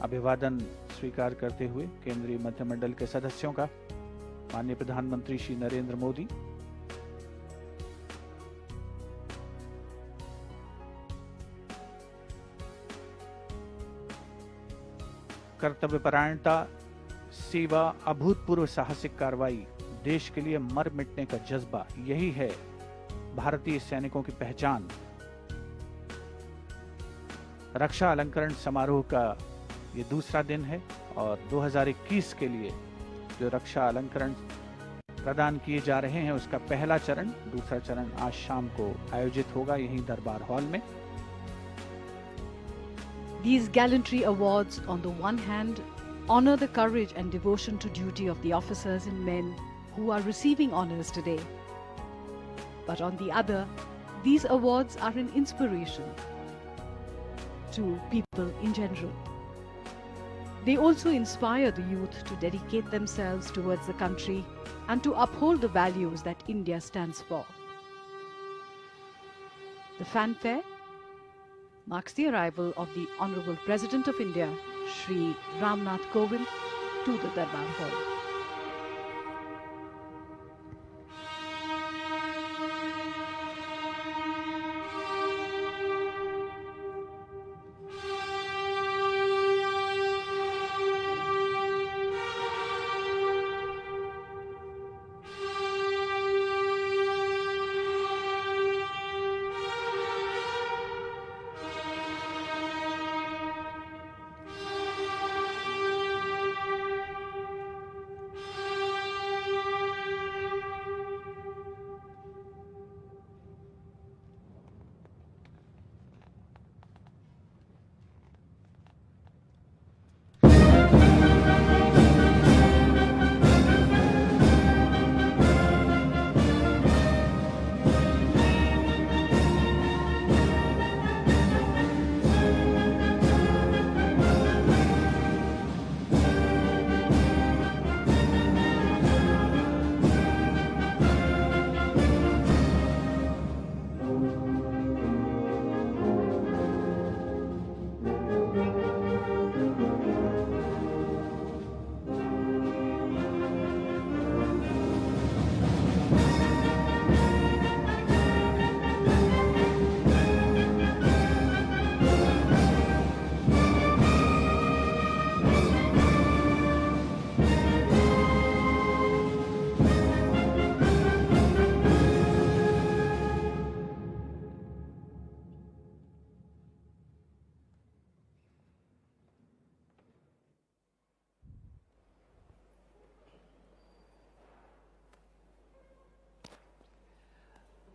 अभिवादन स्वीकार करते हुए केंद्रीय मंत्रिमंडल के सदस्यों का माननीय प्रधानमंत्री श्री नरेंद्र मोदी, कर्तव्यपरायणता, सेवा, अभूतपूर्व साहसिक कार्रवाई, देश के लिए मर मिटने का जज्बा, यही है भारतीय सैनिकों की पहचान। रक्षा अलंकरण समारोह का ये दूसरा दिन है और 2021 के लिए जो रक्षा अलंकरण प्रदान किए जा रहे हैं उसका पहला चरण, दूसरा चरण आज शाम को आयोजित होगा यहीं दरबार हॉल में। These gallantry awards, on the one hand, honor the courage and devotion to duty of the officers and men who are receiving honors today. But on the other, these awards are an inspiration to people in general. They also inspire the youth to dedicate themselves towards the country and to uphold the values that India stands for. The fanfare marks the arrival of the Honorable President of India, Shri Ramnath Kovind, to the Darbar Hall.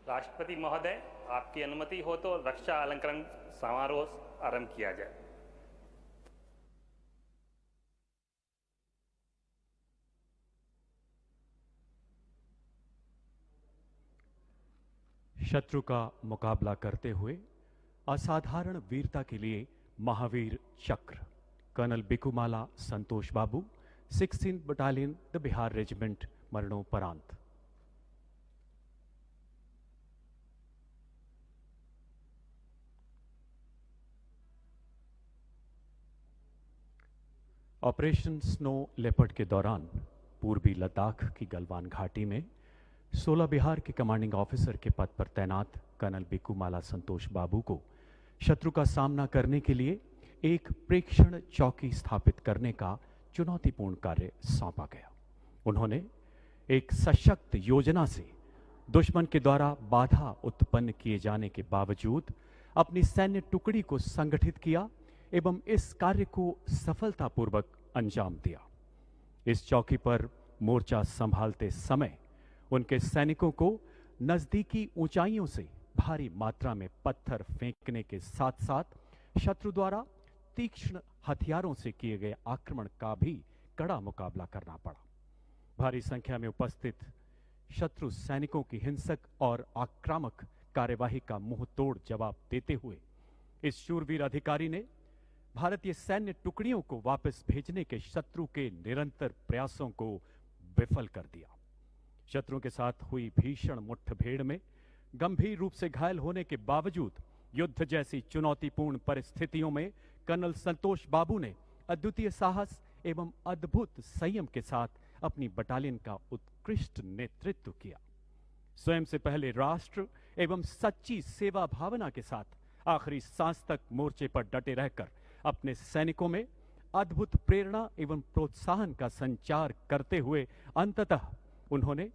राष्ट्रपति महोदय, आपकी अनुमति हो तो रक्षा अलंकरण समारोह आरंभ किया जाए। शत्रु का मुकाबला करते हुए असाधारण वीरता के लिए Mahavir Chakra colonel Bikumalla Santosh Babu, 16th battalion the Bihar regiment, मरणोपरांत। ऑपरेशन स्नो लेपर्ड के दौरान पूर्वी लद्दाख की गलवान घाटी में 16 बिहार के कमांडिंग ऑफिसर के पद पर तैनात कर्नल बिकुमाला संतोष बाबू को शत्रु का सामना करने के लिए एक प्रेक्षण चौकी स्थापित करने का चुनौतीपूर्ण कार्य सौंपा गया। उन्होंने एक सशक्त योजना से दुश्मन के द्वारा बाधा उत्पन्न किए जाने के बावजूद अपनी सैन्य टुकड़ी को संगठित किया एवं इस कार्य को सफलतापूर्वक अंजाम दिया। इस चौकी पर मोर्चा संभालते समय उनके सैनिकों को नजदीकी ऊंचाइयों से भारी मात्रा में पत्थर फेंकने के साथ साथ शत्रु द्वारा तीक्ष्ण हथियारों से किए गए आक्रमण का भी कड़ा मुकाबला करना पड़ा। भारी संख्या में उपस्थित शत्रु सैनिकों की हिंसक और आक्रामक कार्यवाही का मुंह तोड़ जवाब देते हुए इस शूरवीर अधिकारी ने भारतीय सैन्य टुकड़ियों को वापस भेजने के शत्रु के निरंतर प्रयासों को विफल कर दिया। शत्रु के साथ हुई भीषण मुठभेड़ में गंभीर रूप से घायल होने के बावजूद युद्ध जैसी चुनौतीपूर्ण परिस्थितियों में कर्नल संतोष बाबू ने अद्वितीय साहस एवं अद्भुत संयम के साथ अपनी बटालियन का उत्कृष्ट नेतृत्व किया। स्वयं से पहले राष्ट्र एवं सच्ची सेवा भावना के साथ आखिरी सांस तक मोर्चे पर डटे रहकर अपने सैनिकों में अद्भुत प्रेरणा एवं प्रोत्साहन का संचार करते हुए अंततः उन्होंने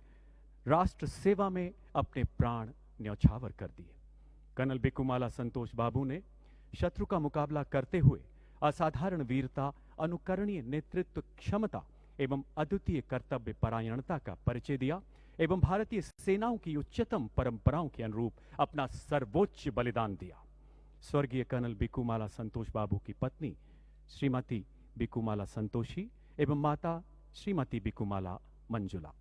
राष्ट्र सेवा में अपने प्राण न्यौछावर कर दिए। कर्नल बिकुमाला संतोष बाबू ने शत्रु का मुकाबला करते हुए असाधारण वीरता, अनुकरणीय नेतृत्व क्षमता एवं अद्वितीय कर्तव्य परायणता का परिचय दिया एवं भारतीय सेनाओं की उच्चतम परंपराओं के अनुरूप अपना सर्वोच्च बलिदान दिया। स्वर्गीय कर्नल बिकुमाला संतोष बाबू की पत्नी श्रीमती बिकुमाला संतोषी एवं माता श्रीमती बिकुमाला मंजुला।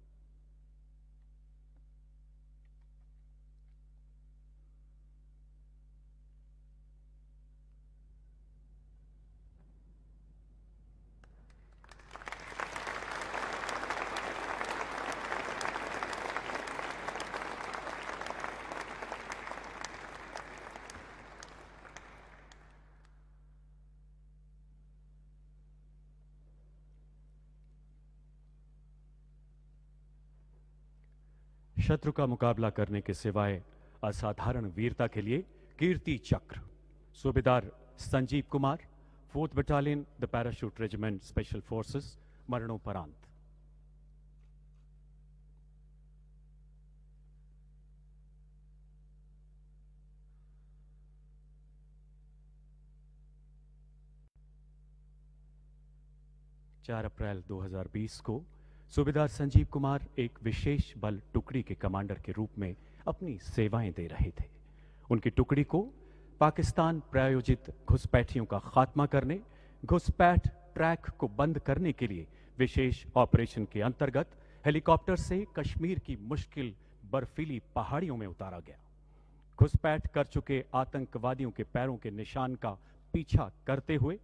शत्रु का मुकाबला करने के सिवाय असाधारण वीरता के लिए कीर्ति चक्र सूबेदार Sanjeev Kumar, 4th battalion the parachute regiment special forces, मरणोपरांत। चार अप्रैल 2020 को सूबेदार संजीव कुमार एक विशेष बल टुकड़ी के कमांडर के रूप में अपनी सेवाएं दे रहे थे। उनकी टुकड़ी को पाकिस्तान प्रायोजित घुसपैठियों का खात्मा करने, घुसपैठ ट्रैक को बंद करने के लिए विशेष ऑपरेशन के अंतर्गत हेलीकॉप्टर से कश्मीर की मुश्किल बर्फीली पहाड़ियों में उतारा गया। घुसपैठ कर चुके आतंकवादियों के पैरों के निशान का पीछा करते हुए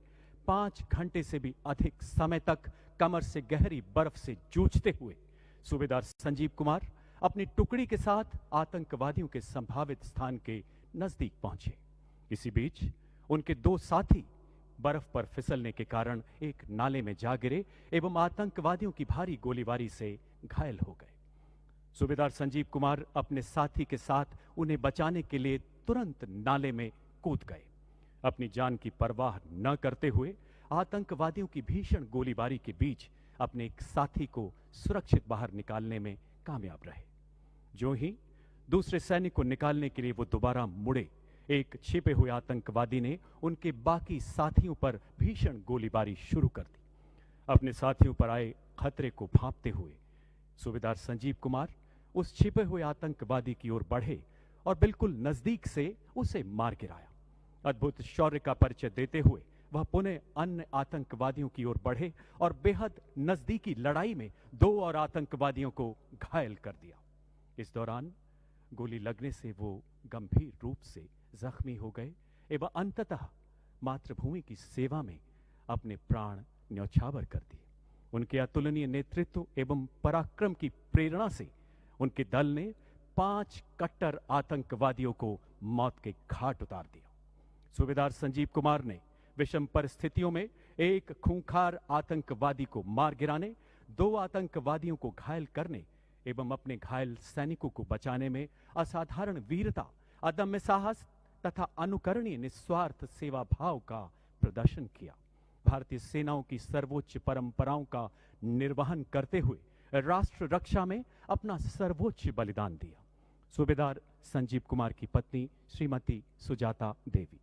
5 घंटे से भी अधिक समय तक कमर से गहरी बर्फ से जूझते हुए सूबेदार संजीव कुमार अपनी टुकड़ी के साथ आतंकवादियों के संभावित स्थान के नजदीक पहुंचे। इसी बीच उनके 2 साथी बर्फ पर फिसलने के कारण एक नाले में जा गिरे एवं आतंकवादियों की भारी गोलीबारी से घायल हो गए। सूबेदार संजीव कुमार अपने साथी के साथ उन्हें बचाने के लिए तुरंत नाले में कूद गए। अपनी जान की परवाह न करते हुए आतंकवादियों की भीषण गोलीबारी के बीच अपने एक साथी को सुरक्षित बाहर निकालने में कामयाब रहे। जो ही दूसरे सैनिक को निकालने के लिए वो दोबारा मुड़े, एक छिपे हुए आतंकवादी ने उनके बाकी साथियों पर भीषण गोलीबारी शुरू कर दी। अपने साथियों पर आए खतरे को भांपते हुए सूबेदार संजीव कुमार उस छिपे हुए आतंकवादी की ओर बढ़े और बिल्कुल नजदीक से उसे मार गिराया। अद्भुत शौर्य का परिचय देते हुए वह पुनः अन्य आतंकवादियों की ओर बढ़े और बेहद नजदीकी लड़ाई में 2 और आतंकवादियों को घायल कर दिया। इस दौरान गोली लगने से वो गंभीर रूप से जख्मी हो गए एवं अंततः मातृभूमि की सेवा में अपने प्राण न्यौछावर कर दिए। उनके अतुलनीय नेतृत्व एवं पराक्रम की प्रेरणा से उनके दल ने 5 कट्टर आतंकवादियों को मौत के घाट उतार दिया। सूबेदार संजीव कुमार ने विषम परिस्थितियों में एक खूंखार आतंकवादी को मार गिराने, 2 आतंकवादियों को घायल करने एवं अपने घायल सैनिकों को बचाने में असाधारण वीरता, अदम्य साहस तथा अनुकरणीय निस्वार्थ सेवा भाव का प्रदर्शन किया। भारतीय सेनाओं की सर्वोच्च परंपराओं का निर्वहन करते हुए राष्ट्र रक्षा में अपना सर्वोच्च बलिदान दिया। सूबेदार संजीव कुमार की पत्नी श्रीमती सुजाता देवी।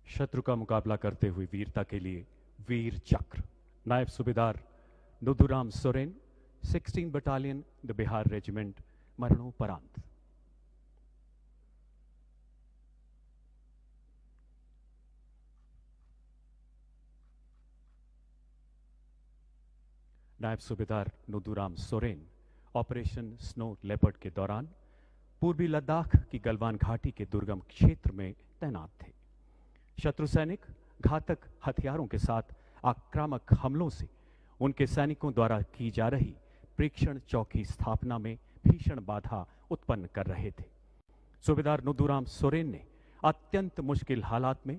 शत्रु का मुकाबला करते हुए वीरता के लिए वीर Chakra Naib Subedar Nuduram Soren, 16 battalion the Bihar regiment, मरणोपरांत। Naib Subedar Nuduram Soren operation snow leopard के दौरान पूर्वी लद्दाख की गलवान घाटी के दुर्गम क्षेत्र में तैनात थे। शत्रु सैनिक घातक हथियारों के साथ आक्रामक हमलों से उनके सैनिकों द्वारा की जा रही प्रेक्षण चौकी स्थापना में भीषण बाधा उत्पन्न कर रहे थे। सूबेदार नुदुराम सोरेन ने अत्यंत मुश्किल हालात में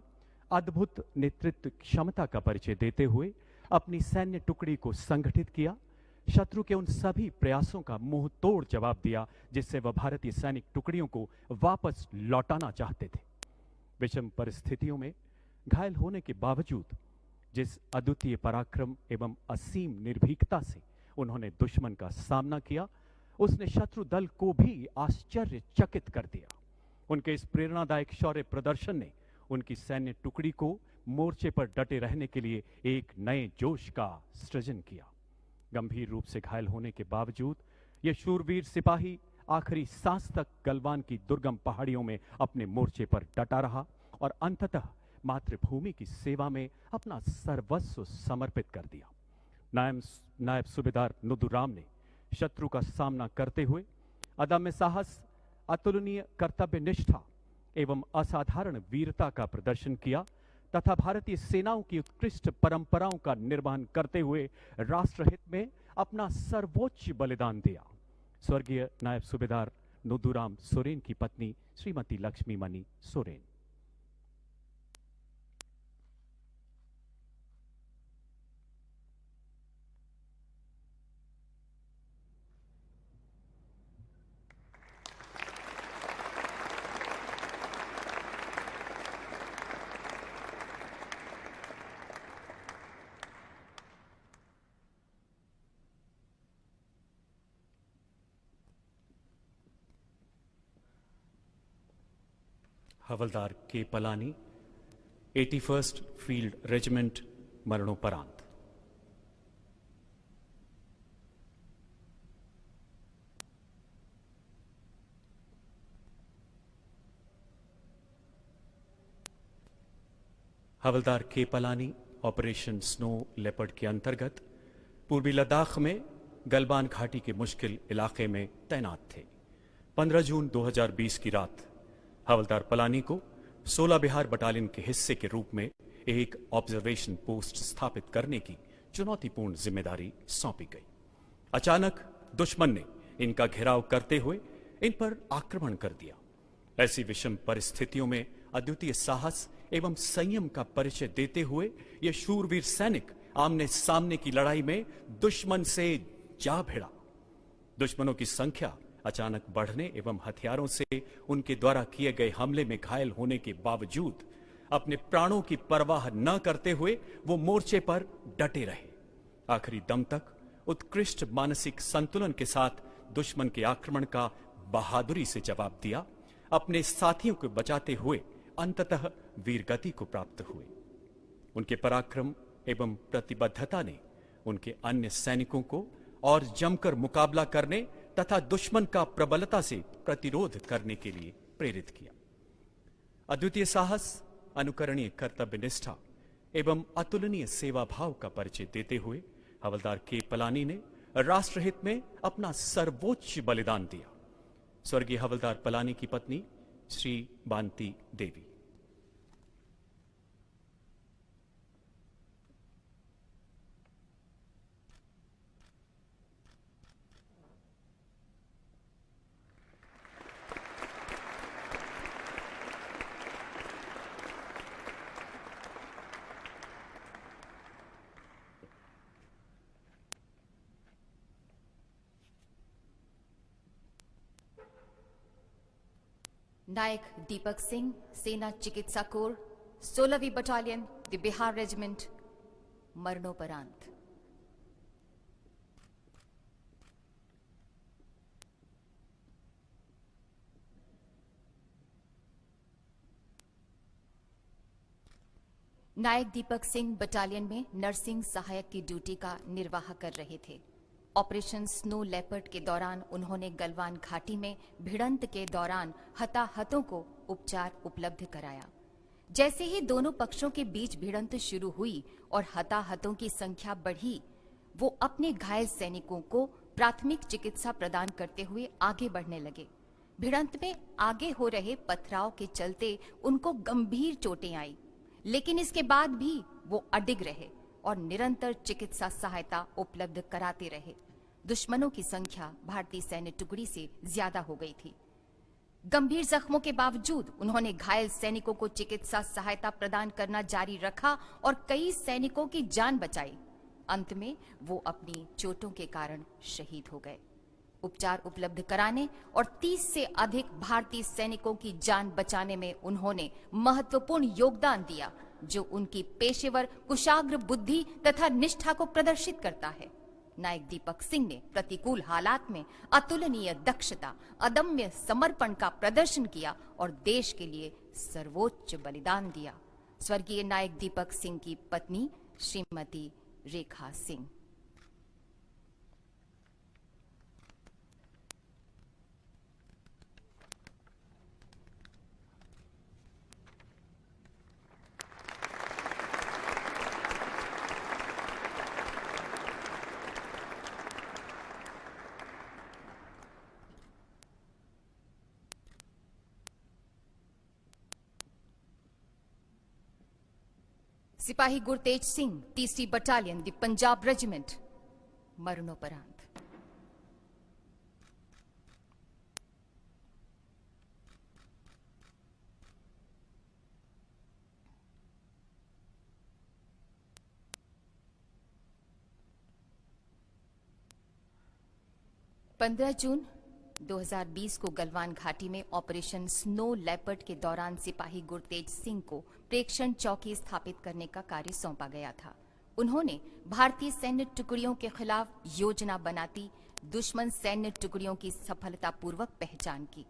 अद्भुत नेतृत्व क्षमता का परिचय देते हुए अपनी सैन्य टुकड़ी को संगठित किया, शत्रु के उन सभी प्रयासों का मुंह तोड़ जवाब दिया जिससे वह भारतीय सैनिक टुकड़ियों को वापस लौटाना चाहते थे। विषम परिस्थितियों में घायल होने के बावजूद जिस अद्वितीय पराक्रम एवं असीम निर्भीकता से उन्होंने दुश्मन का सामना किया, उसने शत्रु दल को भी आश्चर्यचकित कर दिया। उनके इस प्रेरणादायक शौर्य प्रदर्शन ने उनकी सैन्य टुकड़ी को मोर्चे पर डटे रहने के लिए एक नए जोश का सृजन किया। गंभीर रूप से घायल होने के बावजूद यह शूरवीर सिपाही आखिरी सांस तक गलवान की दुर्गम पहाड़ियों में अपने मोर्चे पर डटा रहा और अंततः मातृभूमि की सेवा में अपना सर्वस्व समर्पित कर दिया। नायब सूबेदार नुदुराम ने शत्रु का सामना करते हुए अदम्य साहस, अतुलनीय कर्तव्य निष्ठा एवं असाधारण वीरता का प्रदर्शन किया तथा भारतीय सेनाओं की उत्कृष्ट परंपराओं का निर्वहन करते हुए राष्ट्रहित में अपना सर्वोच्च बलिदान दिया। स्वर्गीय नायब सूबेदार नुदुराम सोरेन की पत्नी श्रीमती लक्ष्मी मणि सोरेन। हवलदार के पलानी 81st फील्ड रेजिमेंट मरणोपरांत। हवलदार के पलानी ऑपरेशन स्नो लेपर्ड के अंतर्गत पूर्वी लद्दाख में गलवान घाटी के मुश्किल इलाके में तैनात थे। 15 जून 2020 की रात हवलदार पलानी को 16 बिहार बटालियन के हिस्से के रूप में एक ऑब्जर्वेशन पोस्ट स्थापित करने की चुनौतीपूर्ण जिम्मेदारी सौंपी गई। अचानक दुश्मन ने इनका घेराव करते हुए इन पर आक्रमण कर दिया। ऐसी विषम परिस्थितियों में अद्वितीय साहस एवं संयम का परिचय देते हुए यह शूरवीर सैनिक आमने सामने की लड़ाई में दुश्मन से जा भिड़ा। दुश्मनों की संख्या अचानक बढ़ने एवं हथियारों से उनके द्वारा किए गए हमले में घायल होने के बावजूद अपने प्राणों की परवाह न करते हुए वो मोर्चे पर डटे रहे। आखिरी दम तक उत्कृष्ट मानसिक संतुलन के साथ दुश्मन के आक्रमण का बहादुरी से जवाब दिया। अपने साथियों को बचाते हुए अंततः वीरगति को प्राप्त हुए। उनके पराक्रम एवं प्रतिबद्धता ने उनके अन्य सैनिकों को और जमकर मुकाबला करने तथा दुश्मन का प्रबलता से प्रतिरोध करने के लिए प्रेरित किया। अद्वितीय साहस, अनुकरणीय कर्तव्य निष्ठा एवं अतुलनीय सेवा भाव का परिचय देते हुए हवलदार के पलानी ने राष्ट्रहित में अपना सर्वोच्च बलिदान दिया। स्वर्गीय हवलदार पलानी की पत्नी श्री बांती देवी। नायक दीपक सिंह, सेना चिकित्सा कोर, 16वीं बटालियन, द बिहार रेजिमेंट, मरणोपरांत। नायक दीपक सिंह बटालियन में नर्सिंग सहायक की ड्यूटी का निर्वाह कर रहे थे। ऑपरेशन स्नो लेपर्ड के दौरान उन्होंने गलवान घाटी में भिड़ंत के दौरान हताहतों को उपचार उपलब्ध कराया। जैसे ही दोनों पक्षों के बीच भिड़ंत शुरू हुई और हताहतों की संख्या बढ़ी, वो अपने घायल सैनिकों को प्राथमिक चिकित्सा प्रदान करते हुए आगे बढ़ने लगे। भिड़ंत में आगे हो रहे पथराव के चलते उनको गंभीर चोटें आई, लेकिन इसके बाद भी वो अडिग रहे और निरंतर चिकित्सा सहायता उपलब्ध कराते रहे। दुश्मनों की संख्या भारतीय सैन्य टुकड़ी से ज्यादा हो गई थी। गंभीर जख्मों के बावजूद उन्होंने घायल सैनिकों को चिकित्सा सहायता प्रदान करना जारी रखा और कई सैनिकों की जान बचाई। अंत में वो अपनी चोटों के कारण शहीद हो गए। उपचार उपलब्ध कराने और 30 से अधिक भारतीय सैनिकों की जान बचाने में उन्होंने महत्वपूर्ण योगदान दिया, जो उनकी पेशेवर कुशाग्र बुद्धि तथा निष्ठा को प्रदर्शित करता है। नायक दीपक सिंह ने प्रतिकूल हालात में अतुलनीय दक्षता, अदम्य समर्पण का प्रदर्शन किया और देश के लिए सर्वोच्च बलिदान दिया। स्वर्गीय नायक दीपक सिंह की पत्नी श्रीमती रेखा सिंह। सिपाही गुरतेज सिंह, 3री बटालियन, द पंजाब रेजिमेंट, मरणोपरांत। पंद्रह जून 2020 को गलवान घाटी में ऑपरेशन स्नो लेपर्ड के दौरान सिपाही गुरतेज सिंह को प्रेक्षण चौकी स्थापित करने का कार्य सौंपा गया था। उन्होंने भारतीय सैन्य टुकड़ियों के खिलाफ योजना बनाती दुश्मन सैन्य टुकड़ियों की सफलतापूर्वक पहचान की।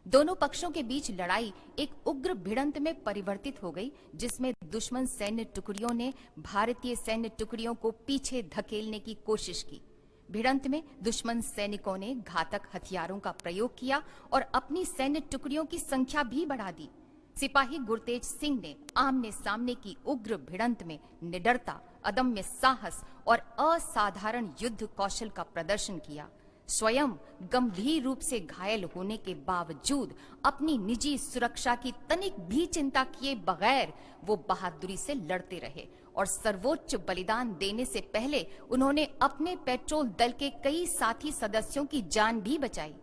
दोनों पक्षों के बीच लड़ाई एक उग्र भिड़ंत में परिवर्तित हो गई, जिसमें दुश्मन सैन्य टुकड़ियों ने भारतीय सैन्य टुकड़ियों को पीछे धकेलने की कोशिश की। भिड़ंत में दुश्मन सैनिकों ने घातक हथियारों का प्रयोग किया और अपनी सैन्य टुकड़ियों की संख्या भी बढ़ा दी। सिपाही गुरतेज सिंह ने आमने सामने की उग्र भिड़ंत में निडरता, अदम्य साहस और असाधारण युद्ध कौशल का प्रदर्शन किया। स्वयं गंभीर रूप से घायल होने के बावजूद अपनी निजी सुरक्षा की तनिक भी चिंता किए बगैर वो बहादुरी से लड़ते रहे और सर्वोच्च बलिदान देने से पहले उन्होंने अपने पेट्रोल दल के कई साथी सदस्यों की जान भी बचाई।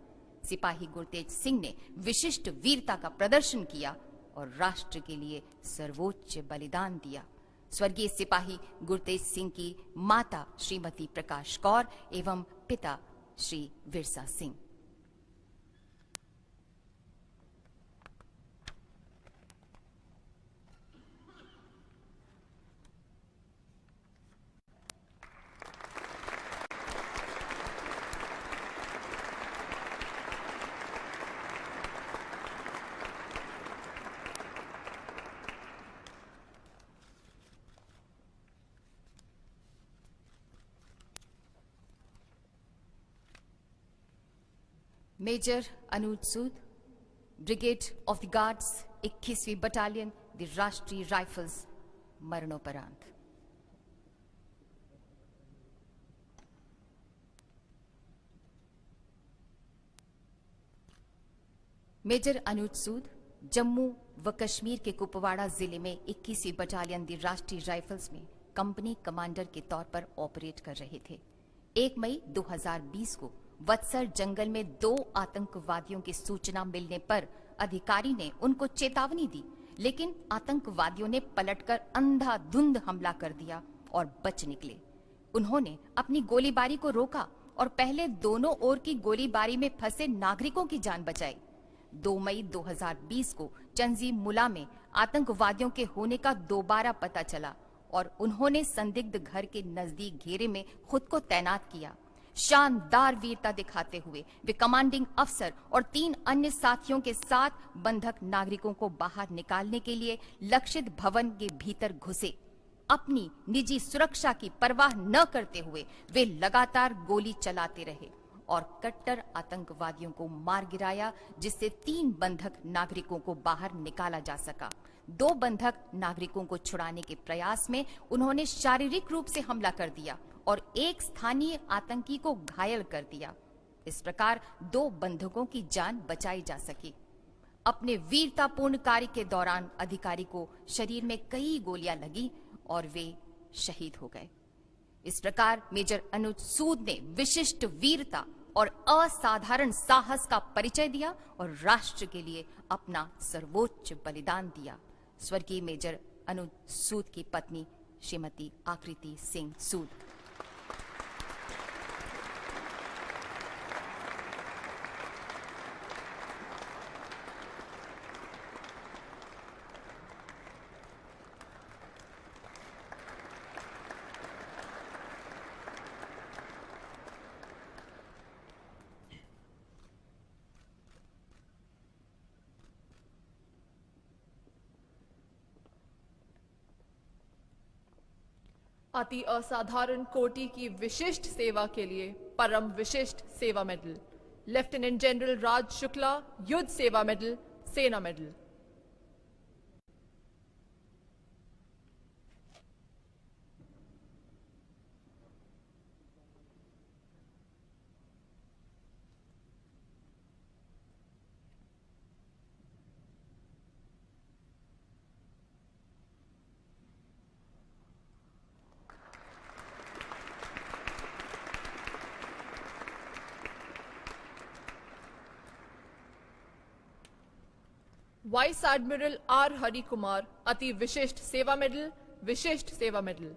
सिपाही गुरतेज सिंह ने विशिष्ट वीरता का प्रदर्शन किया और राष्ट्र के लिए सर्वोच्च बलिदान दिया। स्वर्गीय सिपाही गुरतेज सिंह की माता श्रीमती प्रकाश कौर एवं पिता Shri Virsa Singh. Major Anuj Sood, brigade of the guards, 21वीं बटालियन, द राष्ट्रीय राइफल्स, मरणोपरांत। मेजर अनुज सूद जम्मू व कश्मीर के कुपवाड़ा जिले में 21वीं बटालियन द राष्ट्रीय राइफल्स में कंपनी कमांडर के तौर पर ऑपरेट कर रहे थे। 1 मई 2020 को वत्सर जंगल में 2 आतंकवादियों की सूचना मिलने पर अधिकारी ने उनको चेतावनी दी, लेकिन आतंकवादियों ने पलटकर अंधाधुंध हमला कर दिया और बच निकले। उन्होंने अपनी गोलीबारी को रोका और पहले दोनों ओर की गोलीबारी में फंसे नागरिकों की जान बचाई। 2 मई 2020 को चंजी मुला में आतंकवादियों के होने का दोबारा पता चला और उन्होंने संदिग्ध घर के नजदीक घेरे में खुद को तैनात किया। शानदार वीरता दिखाते हुए वे कमांडिंग अफसर और 3 अन्य साथियों के साथ बंधक नागरिकों को बाहर निकालने के लिए लक्षित भवन के भीतर घुसे। अपनी निजी सुरक्षा की परवाह न करते हुए वे लगातार गोली चलाते रहे और कट्टर आतंकवादियों को मार गिराया, जिससे 3 बंधक नागरिकों को बाहर निकाला जा सका। 2 बंधक नागरिकों को छुड़ाने के प्रयास में उन्होंने शारीरिक रूप से हमला कर दिया और एक स्थानीय आतंकी को घायल कर दिया। इस प्रकार 2 बंधकों की जान बचाई जा सकी। अपने वीरतापूर्ण कार्य के दौरान अधिकारी को शरीर में कई गोलियां लगी और वे शहीद हो गए। इस प्रकार मेजर अनुज सूद ने विशिष्ट वीरता और असाधारण साहस का परिचय दिया और राष्ट्र के लिए अपना सर्वोच्च बलिदान दिया। स्वर्गीय मेजर अनुज सूद की पत्नी श्रीमती आकृति सिंह सूद। अति असाधारण कोटि की विशिष्ट सेवा के लिए Param Vishisht Seva medal, lieutenant general Raj Shukla Yuddh Seva medal, Sena medal. Vice admiral R Hari Kumar Ati Vishisht Seva medal, Vishisht Seva medal.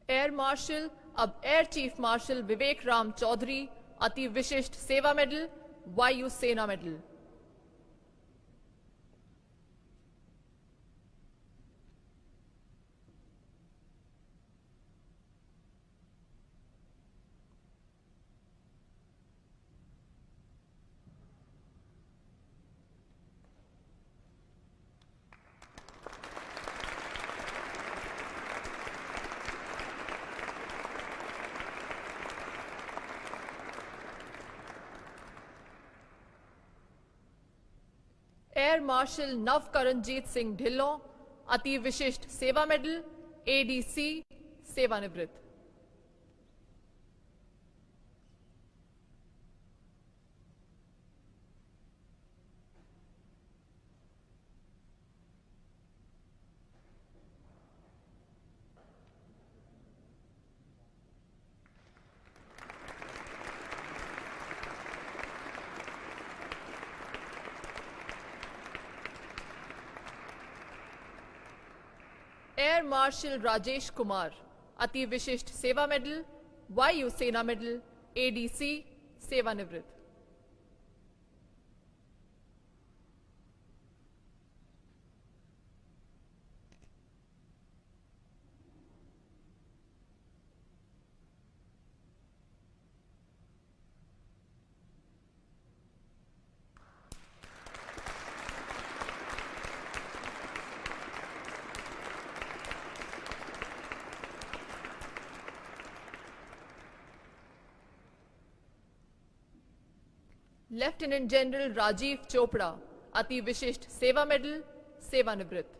Air marshal अब air chief marshal Vivek Ram Chaudhary Ati Vishisht Seva medal, Vayu Sena medal. Air marshal Navkaranjeet Singh Dhillon Ati Vishisht Seva medal, ADC सेवानिवृत्त। Air marshal Rajesh Kumar Ati Vishisht Seva medal, Vayu Sena medal, ADC सेवानिवृत्त। लेफ्टिनेंट जनरल राजीव चोपड़ा अति विशिष्ट सेवा मेडल, सेवानिवृत्त।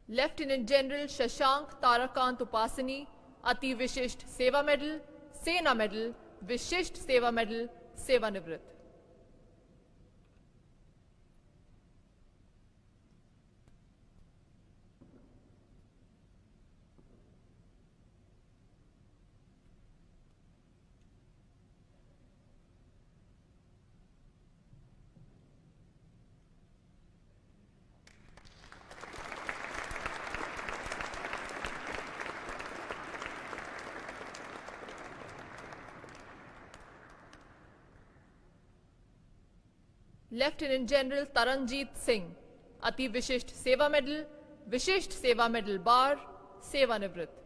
लेफ्टिनेंट जनरल शशांक ताराकांत उपासनी अति Vishisht Seva medal, Sena medal, Vishisht Seva medal, सेवानिवृत्त। Lieutenant general Taranjit Singh, अति Vishisht Seva medal, Vishisht Seva medal बार, सेवानिवृत्त।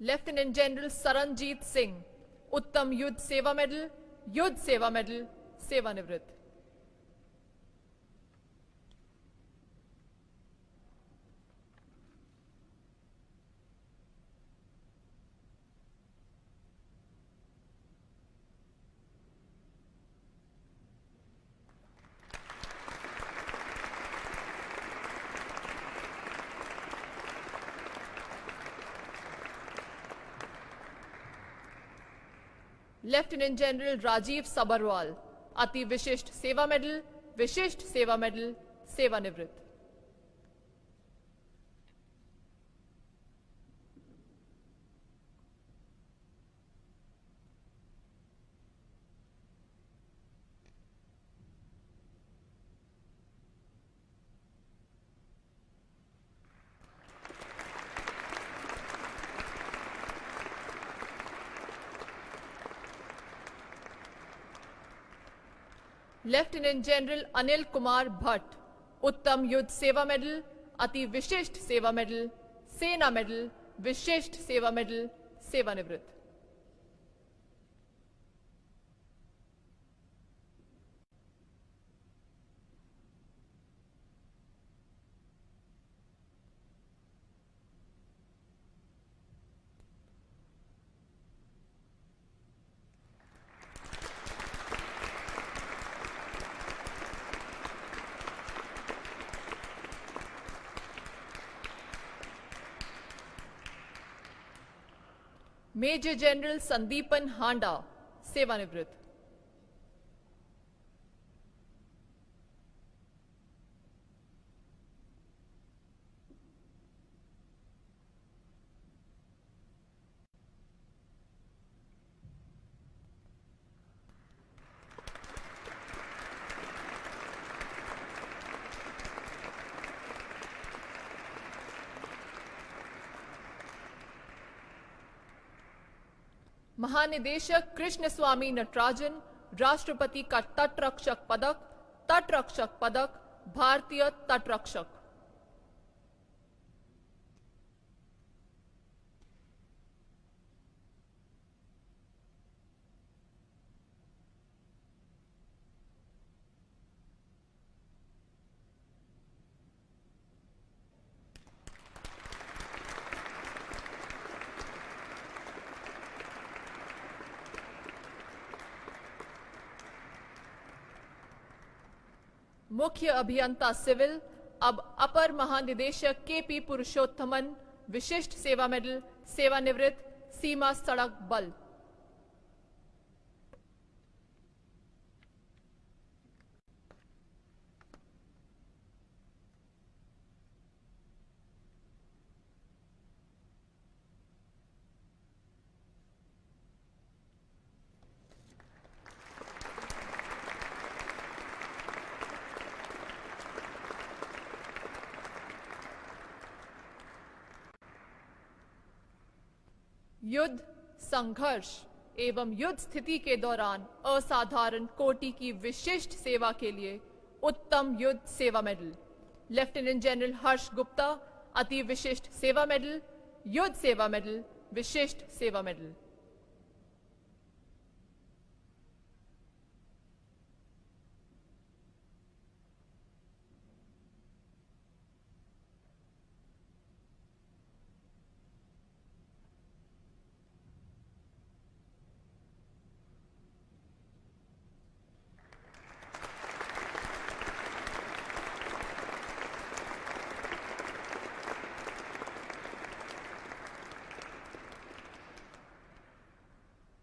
Lieutenant general Saranjit Singh, उत्तम युद्ध सेवा मेडल, युद्ध सेवा मेडल, सेवानिवृत्त। लेफ्टिनेंट जनरल राजीव सबरवाल, अति विशिष्ट सेवा मेडल, विशिष्ट सेवा मेडल, सेवानिवृत्त। लेफ्टिनेंट जनरल अनिल कुमार भट्ट, उत्तम युद्ध सेवा मेडल, अति Vishisht Seva medal, Sena medal, Vishisht Seva medal, सेवानिवृत्त। मेजर जनरल संदीपन हांडा, सेवानिवृत्त। महानिदेशक कृष्ण स्वामी नटराजन, राष्ट्रपति का तटरक्षक पदक, भारतीय तटरक्षक। मुख्य अभियंता सिविल, अब अपर महानिदेशक केपी पुरुषोत्तमन, विशिष्ट सेवा मेडल, सेवानिवृत्त, सीमा सड़क बल। युद्ध, संघर्ष एवं युद्ध स्थिति के दौरान असाधारण कोटि की विशिष्ट सेवा के लिए Uttam Yudh Seva medal, lieutenant general Harsh Gupta, Ati Vishisht Seva medal, Yudh Seva medal, Vishisht Seva medal.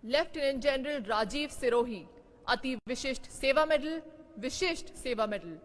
Lieutenant general Rajeev Sirohi, Ati Vishisht Seva medal, Vishisht Seva medal.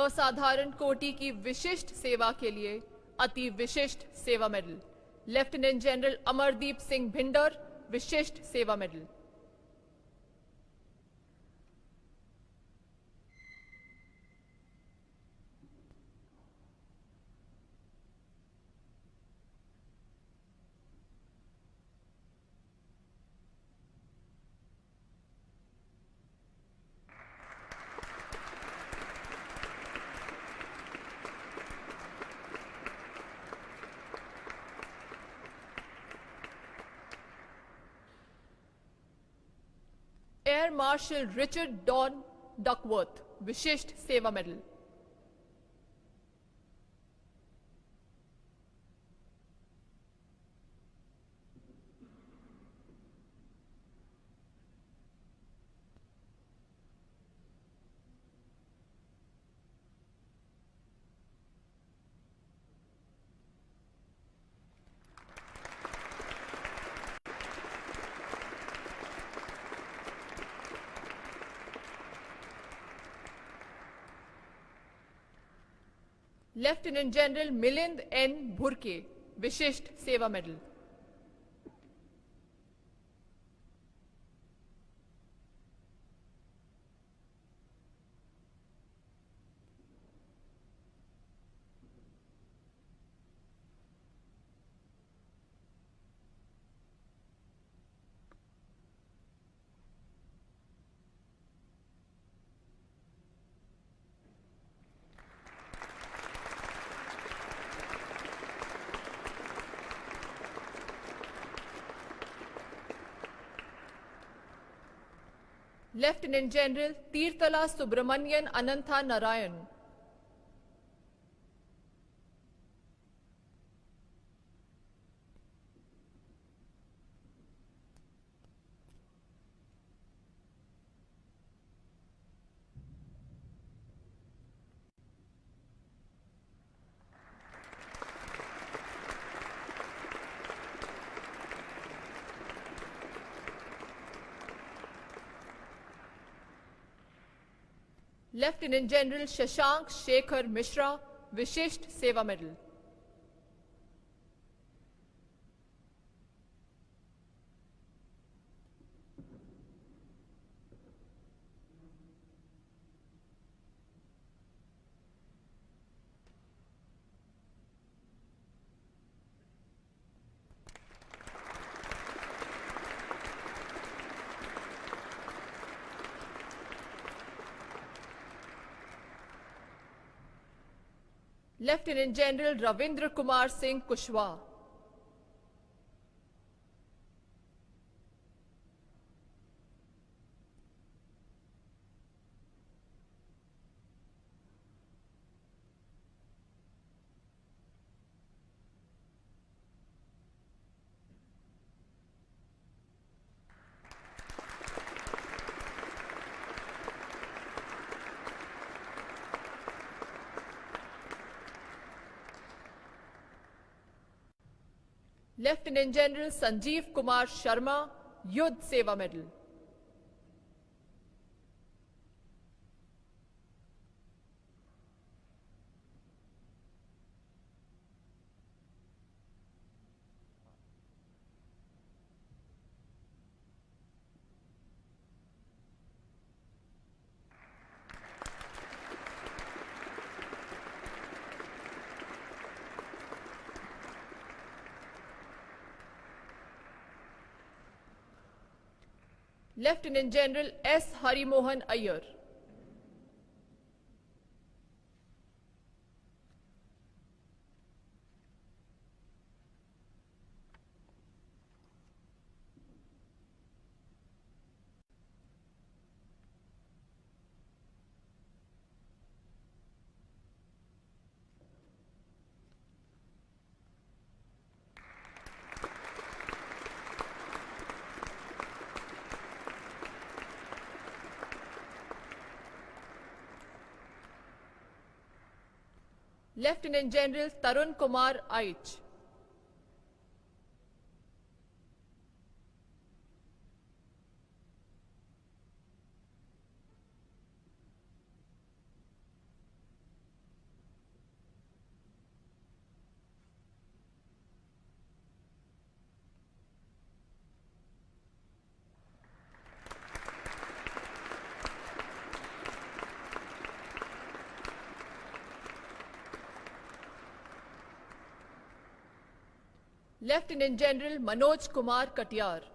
असाधारण कोटि की विशिष्ट सेवा के लिए Ati Vishisht Seva medal, lieutenant general Amardeep Singh Bhinder, Vishisht Seva medal. Air marshal Richard Don Duckworth, Vishisht Seva medal. Lieutenant general Milind N Bhurke, Vishisht Seva medal. Lieutenant general Tirthala Subramanian Anantha Narayan. Lieutenant general Shashank Shekhar Mishra, Vishisht Seva medal. Lieutenant general Ravindra Kumar Singh Kushwaha. Lieutenant general Sanjeev Kumar Sharma, Yuddh Seva medal. Lieutenant general S Harimohan Iyer. Lieutenant general Tarun Kumar Aich. Lieutenant general Manoj Kumar Katiyar,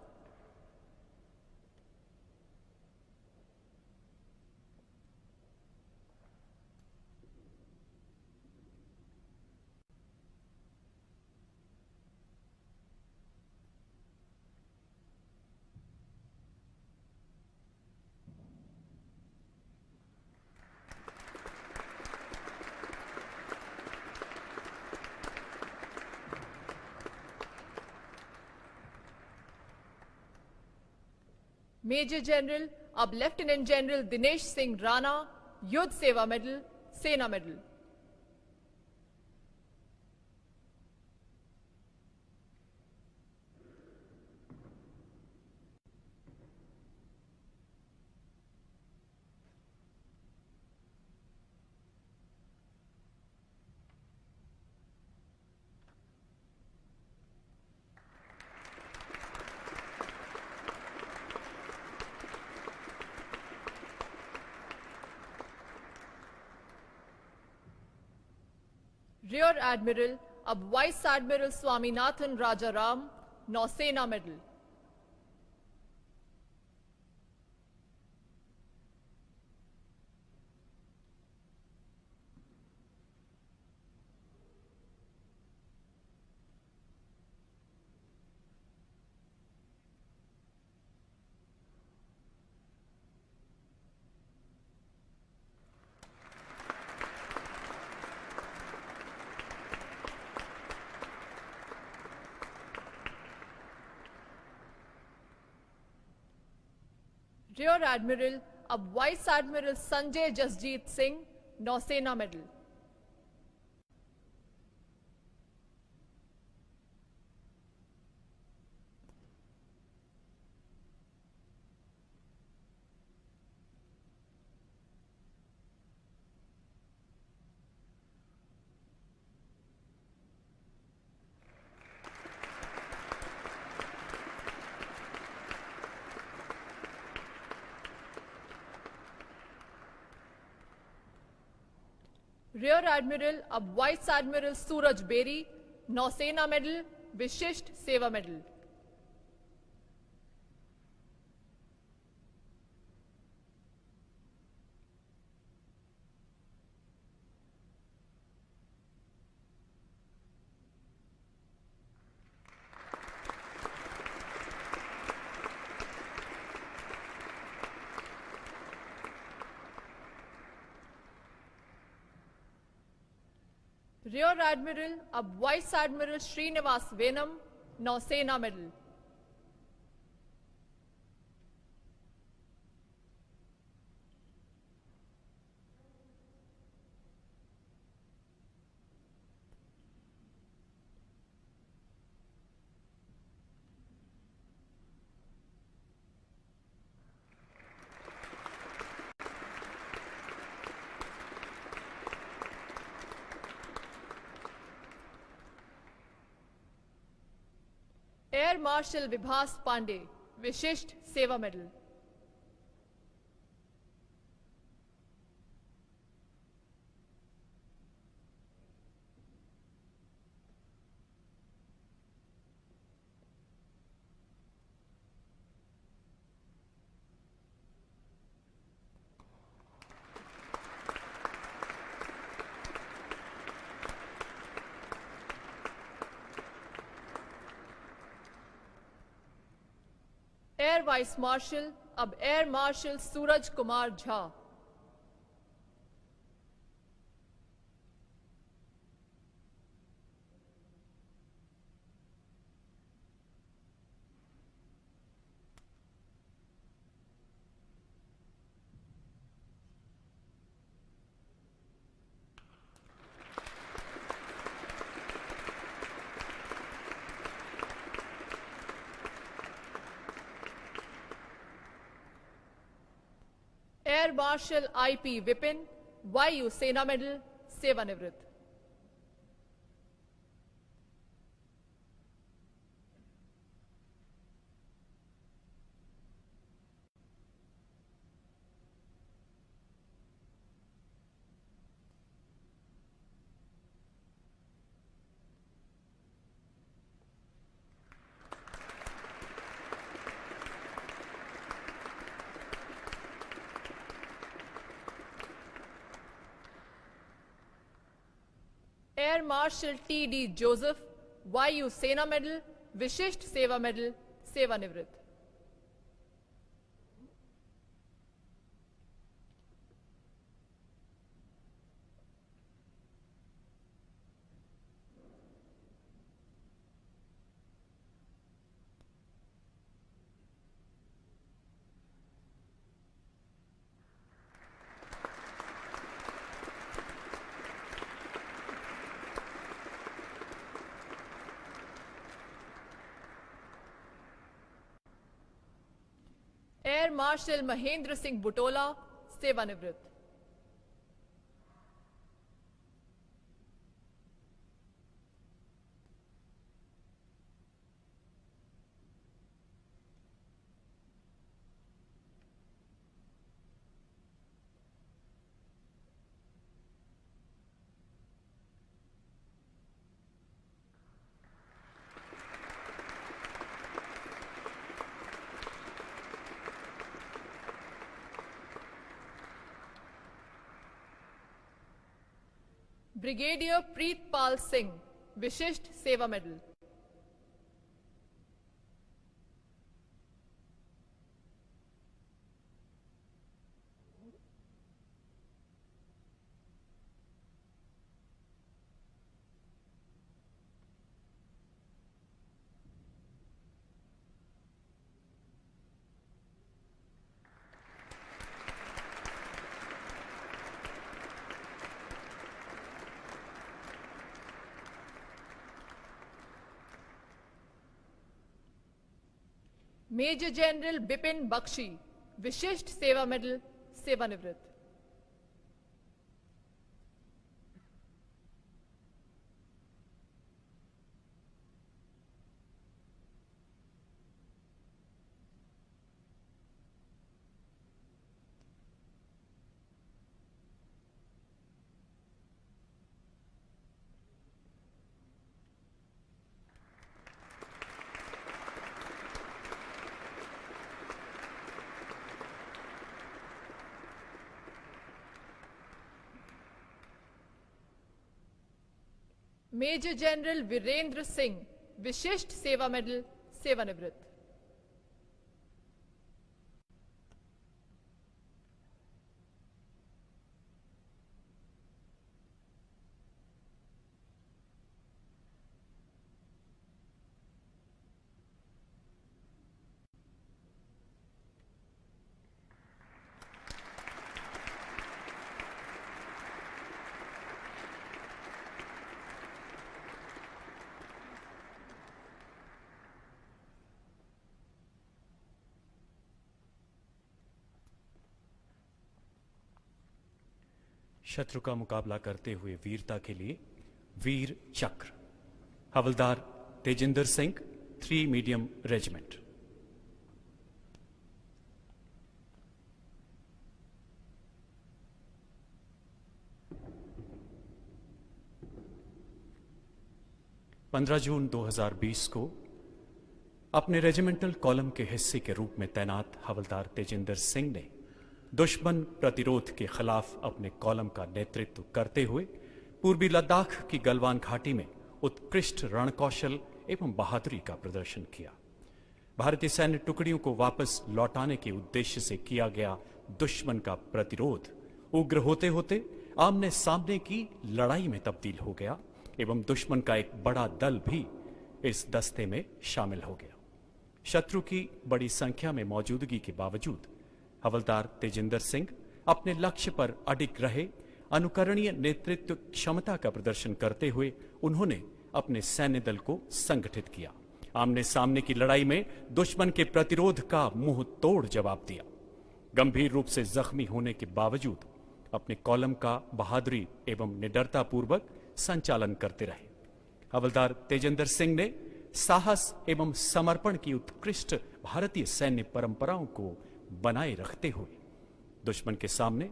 major general अब lieutenant general Dinesh Singh Rana, Yudh Seva medal, Sena medal. Rear admiral अब vice admiral Swaminathan Rajaram, Nausena medal. Rear admiral अब vice admiral Sanjay Jasjit Singh, Nausena medal. Rear admiral अब vice admiral Suraj Berry, Nausena medal, Vishisht Seva medal. Rear admiral अब vice admiral Srinivas Venam, Nausena medal. Air marshal Vibhas Pande, Vishisht Seva medal. Air vice marshal अब air marshal Suraj Kumar Jha. Air marshal IP Vipin, वायु Sena medal, सेवानिवृत्त। Air martial TD. Joseph, वायु Sena medal, Vishisht Seva medal, सेवानिवृत्त। Air marshal Mahendra Singh Butola, सेवानिवृत्त। Brigadier Pritpal Singh, Vishisht Seva medal. Major general Bipin Bakshi, Vishisht Seva medal, सेवानिवृत्त। Major general Virendra Singh, Vishisht Seva medal, सेवानिवृत्त। शत्रु का मुकाबला करते हुए वीरता के लिए वीर चक्र, हवलदार तेजिंदर सिंह, 3 मीडियम रेजिमेंट। जून 2020 को अपने रेजिमेंटल कॉलम के हिस्से के रूप में तैनात हवलदार तेजिंदर सिंह ने दुश्मन प्रतिरोध के खिलाफ अपने कॉलम का नेतृत्व करते हुए पूर्वी लद्दाख की गलवान घाटी में उत्कृष्ट रणकौशल एवं बहादुरी का प्रदर्शन किया। भारतीय सैन्य टुकड़ियों को वापस लौटाने के उद्देश्य से किया गया दुश्मन का प्रतिरोध उग्र होते होते आमने सामने की लड़ाई में तब्दील हो गया एवं दुश्मन का एक बड़ा दल भी इस दस्ते में शामिल हो गया। शत्रु की बड़ी संख्या में मौजूदगी के बावजूद हवलदार तेजिंदर सिंह अपने लक्ष्य पर अडिग रहे। अनुकरणीय नेतृत्व क्षमता का प्रदर्शन करते हुए उन्होंने अपने सैन्य दल को संगठित किया। आमने सामने की लड़ाई में दुश्मन के प्रतिरोध का मुंह तोड़ जवाब दिया। गंभीर रूप से जख्मी होने के बावजूद अपने कॉलम का बहादुरी एवं निडरता पूर्वक संचालन करते रहे। हवलदार तेजिंदर सिंह ने साहस एवं समर्पण की उत्कृष्ट भारतीय सैन्य परंपराओं को बनाए रखते हुए दुश्मन के सामने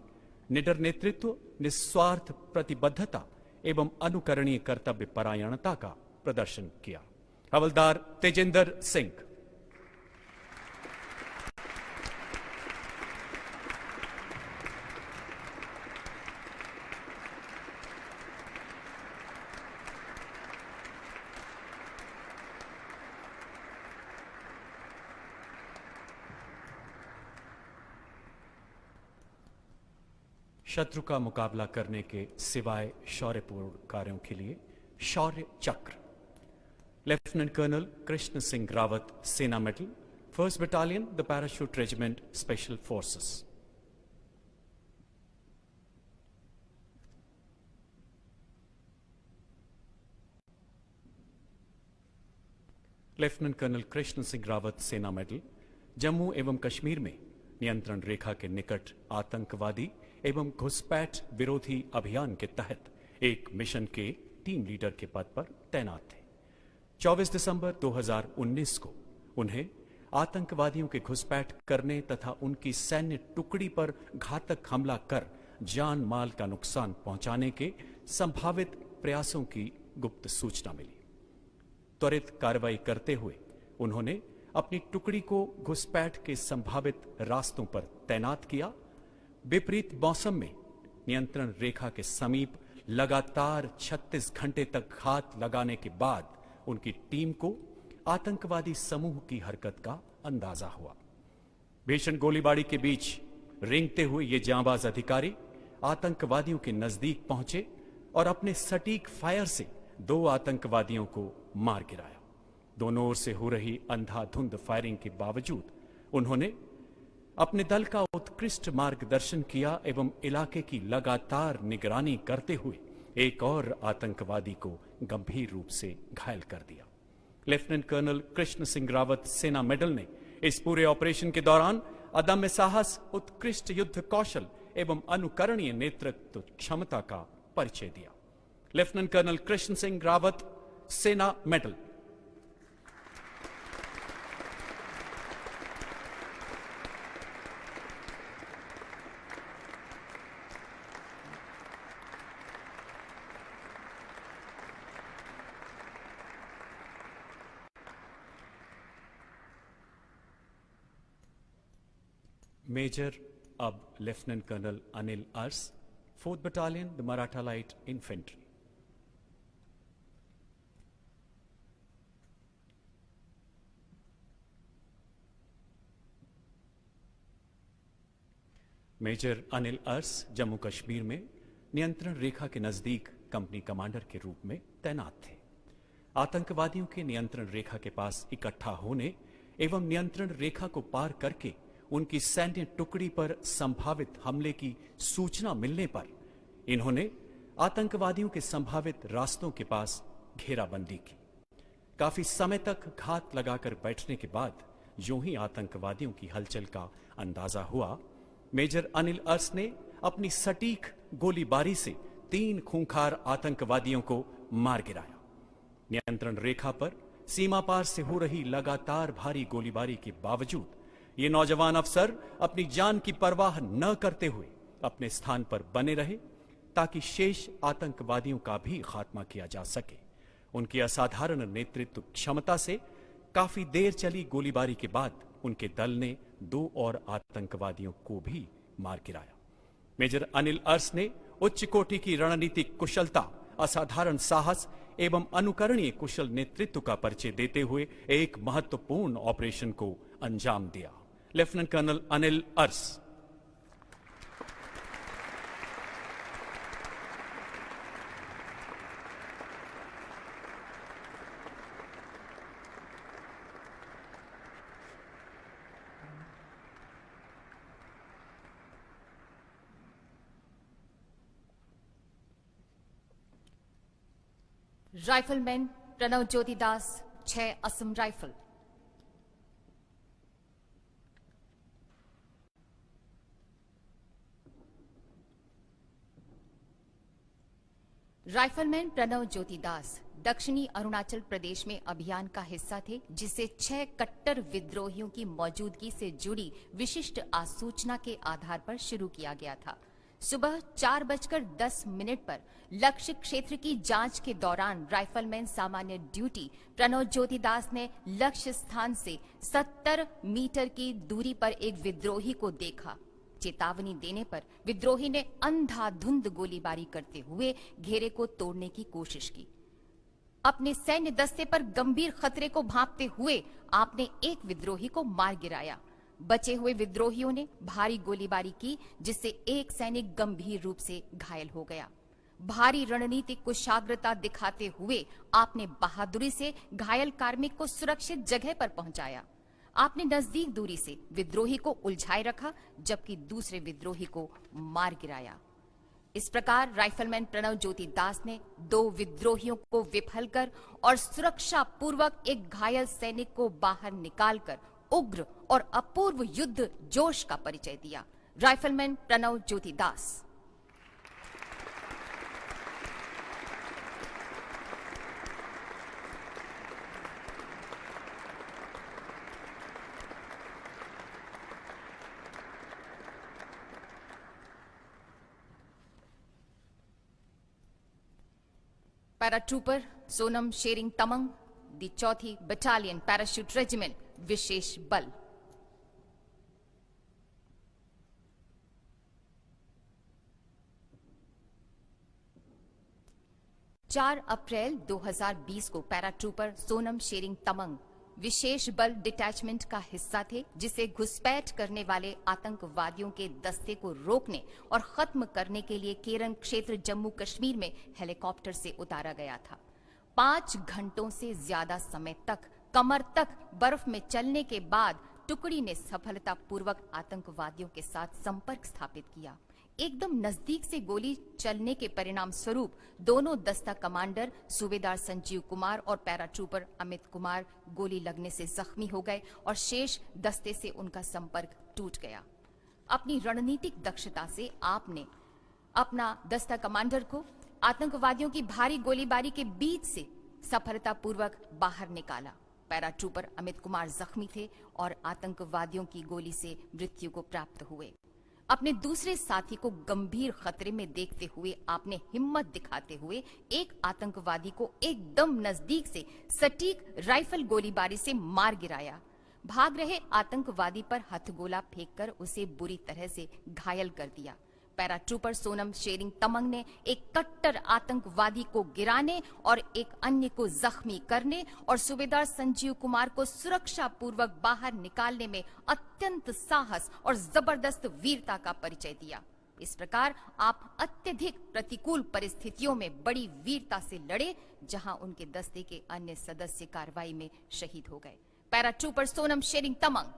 निडर नेतृत्व, निस्वार्थ प्रतिबद्धता एवं अनुकरणीय कर्तव्य परायणता का प्रदर्शन किया। हवलदार तेजिंदर सिंह। शत्रु का मुकाबला करने के सिवाय शौर्यपूर्ण कार्यों के लिए Shaurya Chakra. Lieutenant colonel Krishna Singh Rawat, Sena medal, 1st battalion, the parachute regiment, special forces. Lieutenant colonel Krishna Singh Rawat, Sena medal, Jammu एवं कश्मीर में नियंत्रण रेखा के निकट आतंकवादी एवं घुसपैठ विरोधी अभियान के तहत एक मिशन के टीम लीडर के पद पर तैनात थे। 24 दिसंबर 2019 को उन्हें आतंकवादियों के घुसपैठ करने तथा उनकी सैन्य टुकड़ी पर घातक हमला कर जान माल का नुकसान पहुंचाने के संभावित प्रयासों की गुप्त सूचना मिली। त्वरित कार्रवाई करते हुए उन्होंने अपनी टुकड़ी को घुसपैठ के संभावित रास्तों पर तैनात किया। विपरीत मौसम में नियंत्रण रेखा के समीप लगातार 36 घंटे तक घात लगाने के बाद उनकी टीम को आतंकवादी समूह की हरकत का अंदाजा हुआ। भीषण गोलीबारी के बीच रेंगते हुए ये जांबाज अधिकारी आतंकवादियों के नजदीक पहुंचे और अपने सटीक फायर से 2 आतंकवादियों को मार गिराया। दोनों ओर से हो रही अंधाधुंध फायरिंग के बावजूद उन्होंने अपने दल का उत्कृष्ट मार्गदर्शन किया एवं इलाके की लगातार निगरानी करते हुए एक और आतंकवादी को गंभीर रूप से घायल कर दिया। Lieutenant colonel Krishna Singh Rawat, Sena medal ने इस पूरे ऑपरेशन के दौरान अदम्य साहस, उत्कृष्ट युद्ध कौशल एवं अनुकरणीय नेतृत्व क्षमता का परिचय दिया। Lieutenant colonel Krishna Singh Rawat, Sena medal. Major अब lieutenant colonel Anil Urs, 4th battalion, the Maratha light infantry. Major Anil Urs Jammu Kashmir में नियंत्रण रेखा के नजदीक कंपनी कमांडर के रूप में तैनात थे। आतंकवादियों के नियंत्रण रेखा के पास इकट्ठा होने एवं नियंत्रण रेखा को पार करके उनकी सैन्य टुकड़ी पर संभावित हमले की सूचना मिलने पर इन्होंने आतंकवादियों के संभावित रास्तों के पास घेराबंदी की। काफी समय तक घात लगाकर बैठने के बाद यूं ही आतंकवादियों की हलचल का अंदाजा हुआ, मेजर अनिल अर्स ने अपनी सटीक गोलीबारी से 3 खूंखार आतंकवादियों को मार गिराया। नियंत्रण रेखा पर सीमा पार से हो रही लगातार भारी गोलीबारी के बावजूद ये नौजवान अफसर अपनी जान की परवाह न करते हुए अपने स्थान पर बने रहे ताकि शेष आतंकवादियों का भी खात्मा किया जा सके। उनकी असाधारण नेतृत्व क्षमता से काफी देर चली गोलीबारी के बाद उनके दल ने 2 और आतंकवादियों को भी मार गिराया। मेजर अनिल अर्स ने उच्च कोटि की रणनीतिक कुशलता, असाधारण साहस एवं अनुकरणीय कुशल नेतृत्व का परिचय देते हुए एक महत्वपूर्ण ऑपरेशन को अंजाम दिया। Lieutenant colonel Anil Urs. Rifleman Pranav Jyoti Das, 6 Assam rifle. Rifleman Pranav Jyoti Das दक्षिणी अरुणाचल प्रदेश में अभियान का हिस्सा थे, जिसे 6 कट्टर विद्रोहियों की मौजूदगी से जुड़ी विशिष्ट आसूचना के आधार पर शुरू किया गया था। सुबह 4:10 पर लक्ष्य क्षेत्र की जांच के दौरान राइफलमैन सामान्य ड्यूटी प्रणव ज्योति दास ने लक्ष्य स्थान से 70 मीटर की दूरी पर एक विद्रोही को देखा। चेतावनी देने पर विद्रोही ने अंधाधुंध गोलीबारी करते हुए घेरे को तोड़ने की कोशिश की। अपने सैन्य दस्ते पर गंभीर खतरे को भांपते हुए आपने एक विद्रोही को मार गिराया। बचे हुए विद्रोहियों ने भारी गोलीबारी की, जिससे एक सैनिक गंभीर रूप से घायल हो गया। भारी रणनीतिक कुशाग्रता दिखाते हुए आपने बहादुरी से घायल कार्मिक को सुरक्षित जगह पर पहुंचाया। आपने नजदीक दूरी से विद्रोही को उलझाए रखा, जबकि दूसरे विद्रोही को मार गिराया। इस प्रकार राइफलमैन प्रणव ज्योति दास ने 2 विद्रोहियों को विफल कर और सुरक्षा पूर्वक एक घायल सैनिक को बाहर निकालकर उग्र और अपूर्व युद्ध जोश का परिचय दिया। राइफलमैन प्रणव ज्योति दास। पैराट्रूपर सोनम शेरिंग तमंग, दी 4th बटालियन पैराशूट रेजिमेंट, विशेष बल। चार अप्रैल 2020 को पैराट्रूपर सोनम शेरिंग तमंग विशेष बल डिटैचमेंट का हिस्सा थे, जिसे घुसपैठ करने वाले आतंकवादियों के दस्ते को रोकने और खत्म करने के लिए केरन क्षेत्र जम्मू कश्मीर में हेलीकॉप्टर से उतारा गया था। 5 घंटों से ज्यादा समय तक कमर तक बर्फ में चलने के बाद टुकड़ी ने सफलतापूर्वक आतंकवादियों के साथ संपर्क स्थापित किया। एकदम नजदीक से गोली चलने के परिणाम स्वरूप दोनों दस्ता कमांडर सूबेदार संजीव कुमार और पैराट्रूपर अमित कुमार गोली लगने से जख्मी हो गए और शेष दस्ते से उनका संपर्क टूट गया। अपनी रणनीतिक दक्षता से आपने अपना दस्ता कमांडर को आतंकवादियों की भारी गोलीबारी के बीच से सफलतापूर्वक बाहर निकाला। पैराट्रूपर अमित कुमार जख्मी थे और आतंकवादियों की गोली से मृत्यु को प्राप्त हुए। अपने दूसरे साथी को गंभीर खतरे में देखते हुए आपने हिम्मत दिखाते हुए एक आतंकवादी को एकदम नजदीक से सटीक राइफल गोलीबारी से मार गिराया। भाग रहे आतंकवादी पर हथगोला फेंककर उसे बुरी तरह से घायल कर दिया। पैराट्रूपर सोनम शेरिंग तमंग ने एक कट्टर आतंकवादी को गिराने और एक अन्य को जख्मी करने और सूबेदार संजीव कुमार को सुरक्षा पूर्वक बाहर निकालने में अत्यंत साहस और जबरदस्त वीरता का परिचय दिया। इस प्रकार आप अत्यधिक प्रतिकूल परिस्थितियों में बड़ी वीरता से लड़े, जहां उनके दस्ते के अन्य सदस्य कार्रवाई में शहीद हो गए। Paratrooper Sonam Tsering Tamang.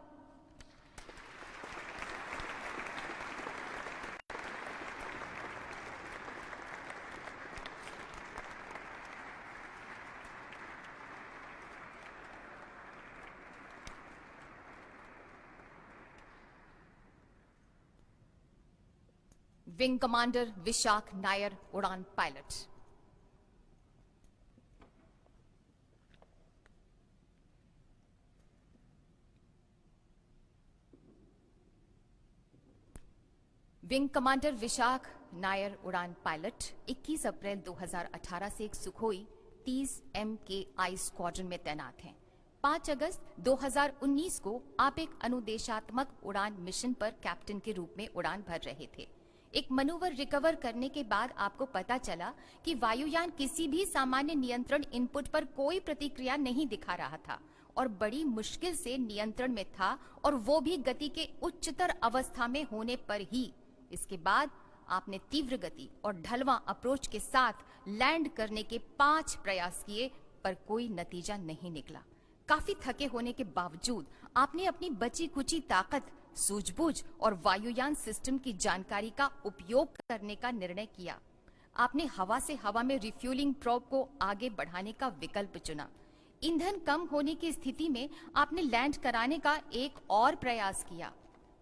Wing commander Vishakh Nair, उड़ान pilot. Wing commander Vishakh Nair, उड़ान पायलट 21 अप्रैल 2018 से एक सुखोई 30 MKI स्क्वाड्रन में तैनात हैं। 5 अगस्त 2019 को आप एक अनुदेशात्मक उड़ान मिशन पर कैप्टन के रूप में उड़ान भर रहे थे। एक मनोवर रिकवर करने के बाद आपको पता चला कि वायुयान किसी भी सामान्य नियंत्रण इनपुट पर कोई प्रतिक्रिया नहीं दिखा रहा था और बड़ी मुश्किल से नियंत्रण में था, और वो भी गति के उच्चतर अवस्था में होने पर ही। इसके बाद आपने तीव्र गति और ढलवां अप्रोच के साथ लैंड करने के 5 प्रयास किए, पर कोई नतीजा नहीं निकला। काफी थके होने के बावजूद आपने अपनी बची खुची ताकत, सूझबूझ और वायुयान सिस्टम की जानकारी का उपयोग करने का निर्णय किया। आपने हवा से हवा में रिफ्यूलिंग प्रोब को आगे बढ़ाने का विकल्प चुना। ईंधन कम होने की स्थिति में आपने लैंड कराने का एक और प्रयास किया।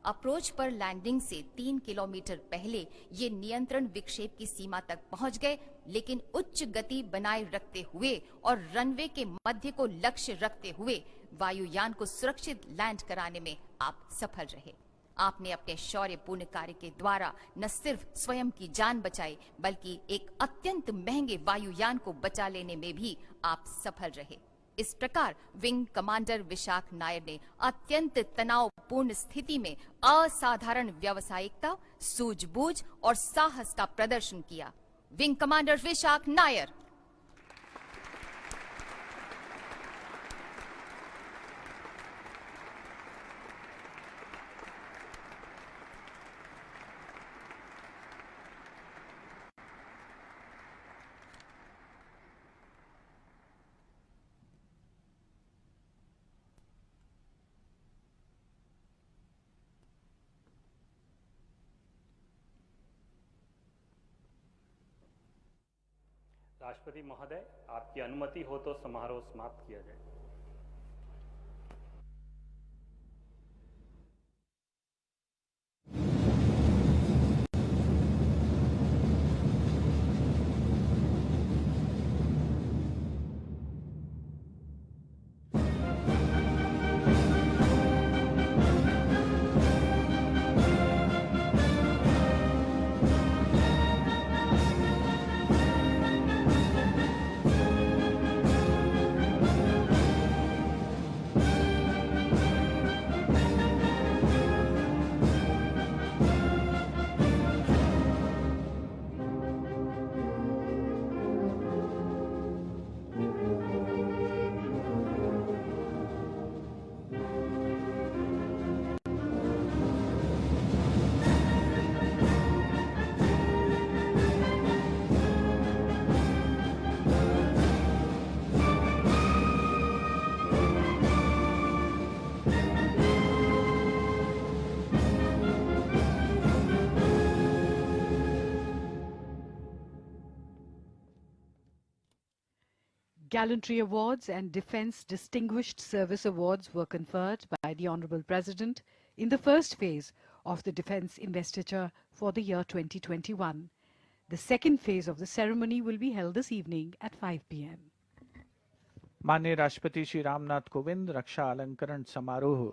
अप्रोच पर लैंडिंग से 3 किलोमीटर पहले ये नियंत्रण विक्षेप की सीमा तक पहुंच गए, लेकिन उच्च गति बनाए रखते हुए और रनवे के मध्य को लक्ष्य रखते हुए वायुयान को सुरक्षित लैंड कराने में आप सफल रहे। आपने अपने शौर्यपूर्ण कार्य के द्वारा न सिर्फ स्वयं की जान बचाई, बल्कि एक अत्यंत महंगे वायुयान को बचा लेने में भी आप सफल रहे। इस प्रकार विंग कमांडर विशाख नायर ने अत्यंत तनावपूर्ण स्थिति में असाधारण व्यावसायिकता, सूझबूझ और साहस का प्रदर्शन किया। Wing commander Vishakh Nair. राष्ट्रपति महोदय, आपकी अनुमति हो तो समारोह समाप्त किया जाए। Gallantry Awards and Defence Distinguished Service Awards were conferred by the Honourable President in the first phase of the Defence Investiture for the year 2021. The second phase of the ceremony will be held this evening at 5 p.m. माननीय राष्ट्रपति श्री रामनाथ कोविंद रक्षा अलंकरण समारोह